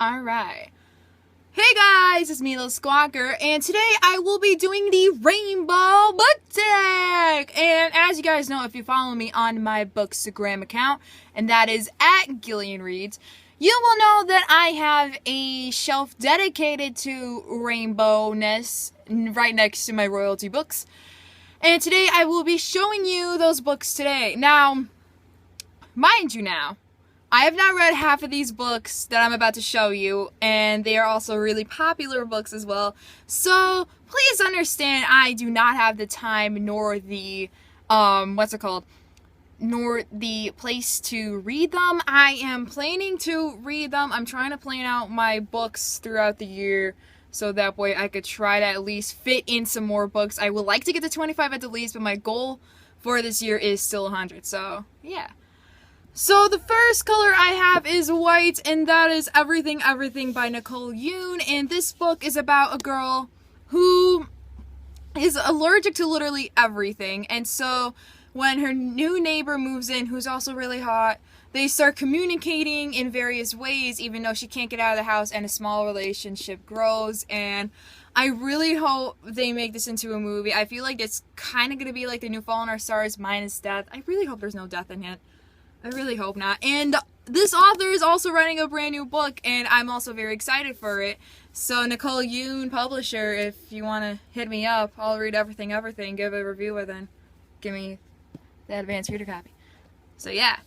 Alright. Hey guys, it's me, Little Squawker, and today I will be doing the Rainbow Book Deck! And as you guys know, if you follow me on my Bookstagram account, and that is at Gillian Reads, you will know that I have a shelf dedicated to rainbowness right next to my royalty books. And today I will be showing you those books today. Now, mind you now, I have not read half of these books that I'm about to show you, and they are also really popular books as well. So, please understand I do not have the time nor the, nor the place to read them. I am planning to read them. I'm trying to plan out my books throughout the year so that way I could try to at least fit in some more books. I would like to get to 25 at the least, but my goal for this year is still 100, so yeah. So the first color I have is white, and that is Everything, Everything by Nicole Yoon, and this book is about a girl who is allergic to literally everything, and so when her new neighbor moves in, who's also really hot, they start communicating in various ways, even though she can't get out of the house, and a small relationship grows, and I really hope they make this into a movie. I feel like it's kind of going to be like The New Fall in Our Stars minus death. I really hope there's no death in it. I really hope not. And this author is also writing a brand new book, and I'm also very excited for it. So Nicole Yoon, publisher, if you want to hit me up, I'll read Everything, give a review, and then give me the advanced reader copy. So yeah.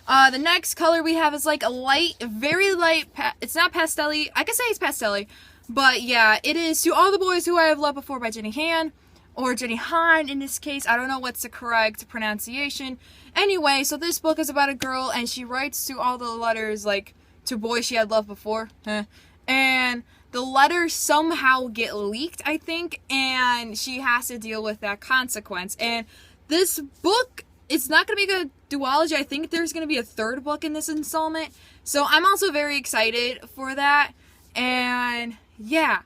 The next color we have is like a light, very light, it's not pastel-y, I could say it's pastel-y, but yeah, it is To All the Boys Who I Have Loved Before by Jenny Han, or Jenny Han in this case. I don't know what's the correct pronunciation. Anyway, so this book is about a girl, and she writes to all the letters, like, to boys she had loved before. And the letters somehow get leaked, I think, and she has to deal with that consequence. And this book, it's not going to be a duology. I think there's going to be a third book in this installment. So I'm also very excited for that. And yeah,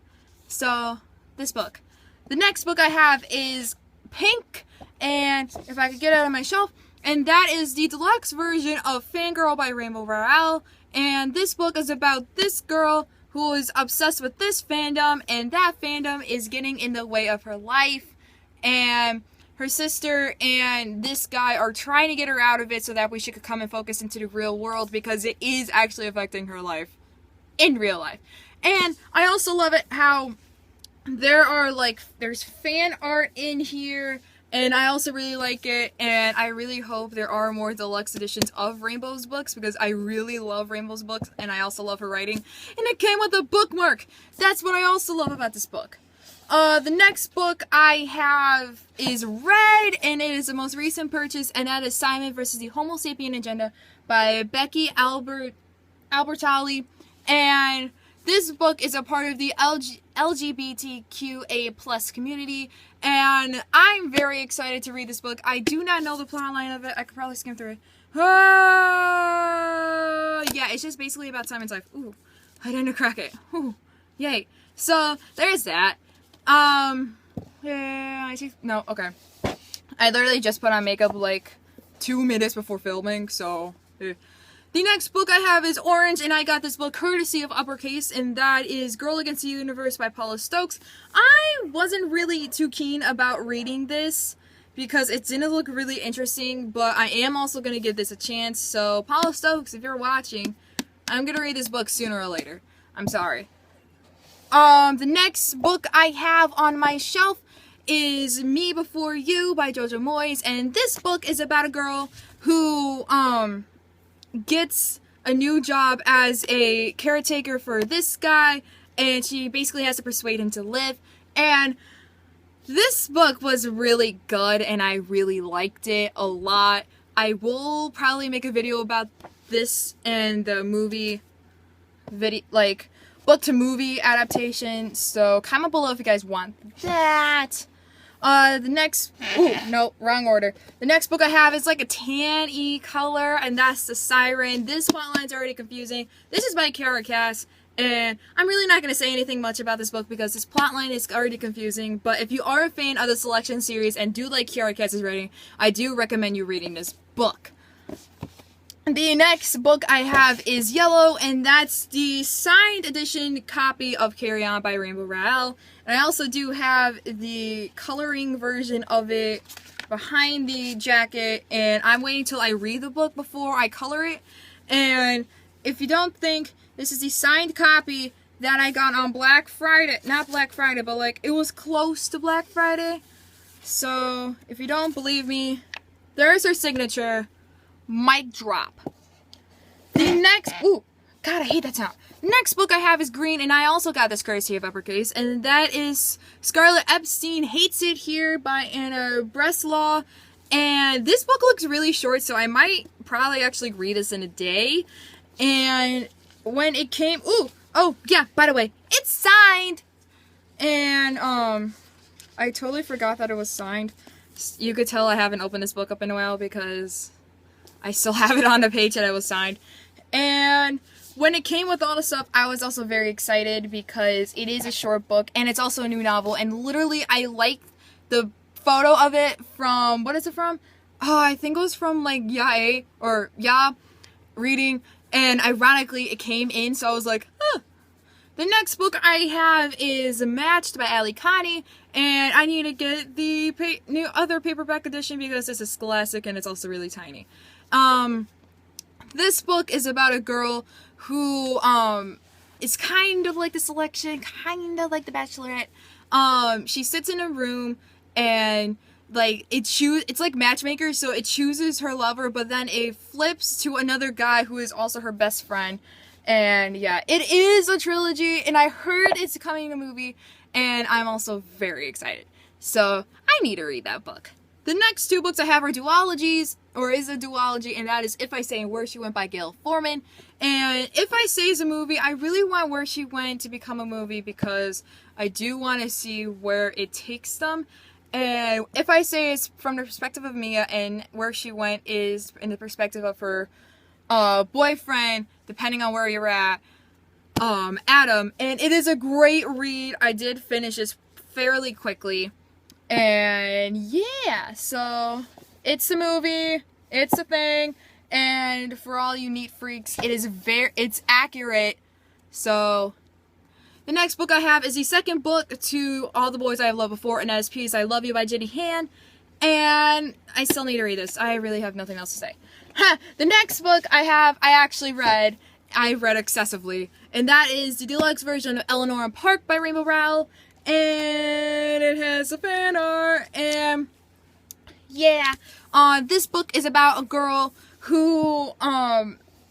so this book. The next book I have is Pink, and if I could get it out of my shelf, and that is the deluxe version of Fangirl by Rowell, and this book is about this girl who is obsessed with this fandom, and that fandom is getting in the way of her life, and her sister and this guy are trying to get her out of it so that way she could come and focus into the real world, because it is actually affecting her life in real life. And I also love it how there's fan art in here, and I also really like it, and I really hope there are more deluxe editions of Rainbow's books, because I really love Rainbow's books, and I also love her writing, and it came with a bookmark. That's what I also love about this book. The next book I have is Red, and it is the most recent purchase, and that is Simon versus the Homo Sapien Agenda by Becky Albertalli, and this book is a part of the LGBTQA+ community, and I'm very excited to read this book. I do not know the plot line of it. I could probably skim through it. Yeah, it's just basically about Simon's life. Ooh, I didn't crack it. Ooh, yay. So, there's that. Yeah, no, okay. I literally just put on makeup like 2 minutes before filming, so The next book I have is Orange, and I got this book courtesy of Uppercase, and that is Girl Against the Universe by Paula Stokes. I wasn't really too keen about reading this because it didn't look really interesting, but I am also going to give this a chance. So, Paula Stokes, if you're watching, I'm going to read this book sooner or later. I'm sorry. The next book I have on my shelf is Me Before You by Jojo Moyes, and this book is about a girl who, gets a new job as a caretaker for this guy, and she basically has to persuade him to live. And this book was really good, and I really liked it a lot. I will probably make a video about this and the movie book to movie adaptation, so comment below if you guys want that. The next, no, wrong order. The next book I have is like a tan-y color, and that's the Siren. This plotline's already confusing. This is by Kierra, and I'm really not going to say anything much about this book because this plotline is already confusing, but if you are a fan of the Selection series and do like Kierra's writing, I do recommend you reading this book. The next book I have is Yellow, and that's the signed edition copy of Carry On by Rowell. And I also do have the coloring version of it behind the jacket, and I'm waiting till I read the book before I color it. And if you don't think, this is the signed copy that I got on Black Friday. Not Black Friday, but like it was close to Black Friday. So if you don't believe me, there's her signature. Mic drop. The next, ooh, God, I hate that sound. Next book I have is Green, and I also got this courtesy of Uppercase, and that is Scarlett Epstien Hates It Here by Anna Breslaw. And this book looks really short, so I might probably actually read this in a day. And when it came, ooh, oh yeah, by the way, it's signed. And I totally forgot that it was signed. You could tell I haven't opened this book up in a while because I still have it on the page that I was signed. And when it came with all the stuff, I was also very excited because it is a short book and it's also a new novel. And literally, I liked the photo of it from, what is it from? Oh, I think it was from like Ya or Ya reading. And ironically, it came in, so I was like, huh. The next book I have is Matched by Ali Connie, and I need to get the new other paperback edition because this is Scholastic and it's also really tiny. This book is about a girl who is kind of like The Selection, kind of like The Bachelorette. She sits in a room and like it's like Matchmaker, so it chooses her lover, but then it flips to another guy who is also her best friend. And yeah, it is a trilogy, and I heard it's coming to a movie, and I'm also very excited. So I need to read that book. The next two books I have are duologies, or is a duology, and that is If I Say and Where She Went by Gayle Forman. And If I Say is a movie. I really want Where She Went to become a movie because I do want to see where it takes them. And If I Say is from the perspective of Mia, and Where She Went is in the perspective of her boyfriend, depending on where you're at, Adam. And it is a great read. I did finish this fairly quickly. And yeah, so it's a movie, it's a thing, and for all you neat freaks, it's accurate. So the next book I have is the second book to All the Boys I Have Loved Before, and that is P.S. I Love You by Jenny Han. And I still need to read this. I really have nothing else to say. The next book I've read excessively, and that is the deluxe version of Eleanor and Park by Rowell. And it has a fan art, and yeah, this book is about a girl who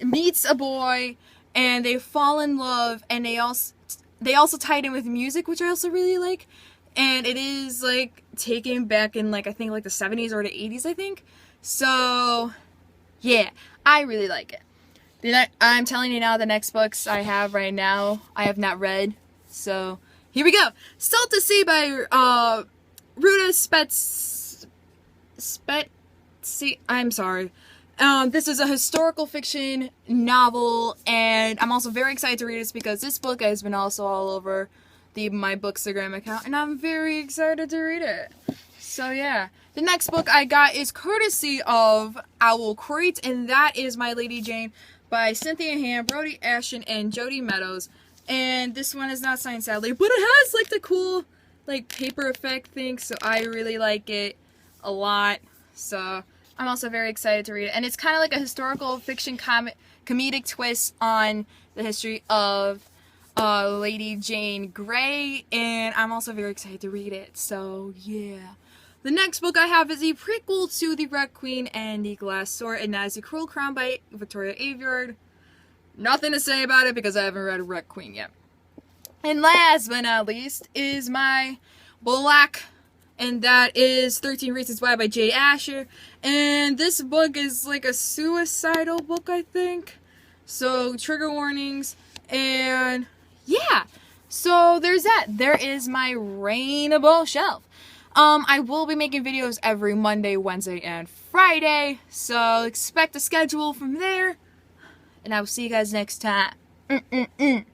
meets a boy, and they fall in love, and they also tie it in with music, which I also really like. And it is like taken back in like I think like the 70s or the 80s, I think. So yeah, I really like it. I'm telling you now, the next books I have right now I have not read, so here we go. Salt to Sea by Ruta I'm sorry. This is a historical fiction novel, and I'm also very excited to read this because this book has been also all over my Bookstagram account, and I'm very excited to read it. So yeah. The next book I got is courtesy of Owl Crate, and that is My Lady Jane by Cynthia Han, Brodi, Ashton, and Jodi Meadows. And this one is not signed, sadly, but it has like the cool like paper effect thing, so I really like it a lot. So I'm also very excited to read it. And it's kind of like a historical fiction comedic twist on the history of Lady Jane Grey, and I'm also very excited to read it. So yeah. The next book I have is a prequel to The Red Queen and the Glass Sword, and that is The Cruel Crown by Victoria Aveyard. Nothing to say about it because I haven't read Red Queen yet. And last but not least is my Black, and that is 13 Reasons Why by J. Asher. And this book is like a suicidal book, I think. So trigger warnings, and yeah. So there's that. There is my Rainbow Shelf. I will be making videos every Monday, Wednesday, and Friday, so expect a schedule from there, and I will see you guys next time. Bye!